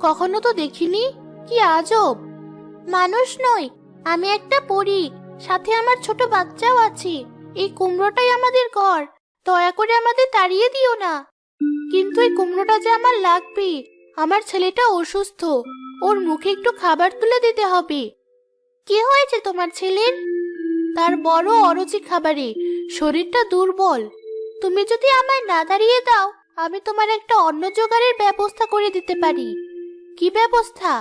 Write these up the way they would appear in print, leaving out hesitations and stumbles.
কখনো তো দেখিনি, কি আজব! মানুষ নই, আমি একটা পরী, সাথে আমার ছোট বাচ্চাও আছে। এই কুমড়োটাই আমাদের ঘর, দয়া করে আমাদের তাড়িয়ে দিও না। কিন্তু এই কুমড়োটা যে আমার লাগবে, আমার ছেলেটা অসুস্থ, ওর মুখে একটু খাবার তুলে দিতে হবে। কি হয়েছে তোমার ছেলের? তার বড় অরুচি খাবারে, শরীরটা দুর্বল। তুমি যদি আমায় না তাড়িয়ে দাও, আমি তোমার একটা অন্ন জোগাড়ের ব্যবস্থা করে দিতে পারি। কি ব্যবস্থা?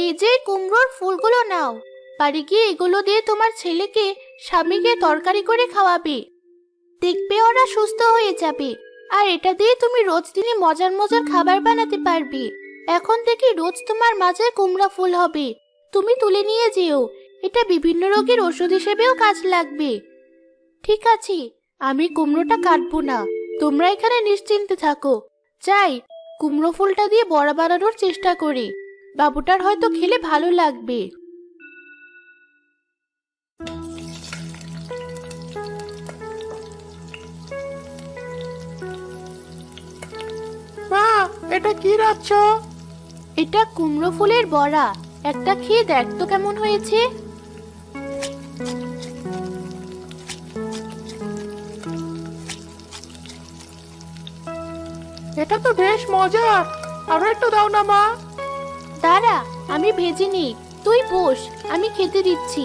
এই যে কুমড়োর ফুলগুলো নাও, বাড়ি গিয়ে এগুলো দিয়ে তোমার ছেলেকে, স্বামীকে তরকারি করে খাওয়াবে। দেখবে ওরা সুস্থ হয়ে যাবে। আর এটা দিয়ে তুমি রোজ দিনে মজার মজার খাবার বানাতে পারবে। এখন থেকে রোজ তোমার মাঝে কুমড়া ফুল হবে, তুমি তুলে নিয়ে যেও। এটা বিভিন্ন রোগের ওষুধ হিসেবেও কাজ লাগবে। ঠিক আছে, আমি কুমড়োটা কাটবো না, তোমরা এখানে নিশ্চিন্তে থাকো। যাই, কুমড়ো ফুলটা দিয়ে বড়া বানানোর চেষ্টা করি। বাবুটার হয়তো খেলে ভালো লাগবে। মা, এটা কি রাখছ? এটা কুমড়ো ফুলের বড়া, একটা খেয়ে দেখ তো কেমন হয়েছে। এটা তো বেশ মজার, আরো একটু দাও না মা। দাঁড়া, আমি ভেজে নিই, তুই বস, আমি খেতে দিচ্ছি।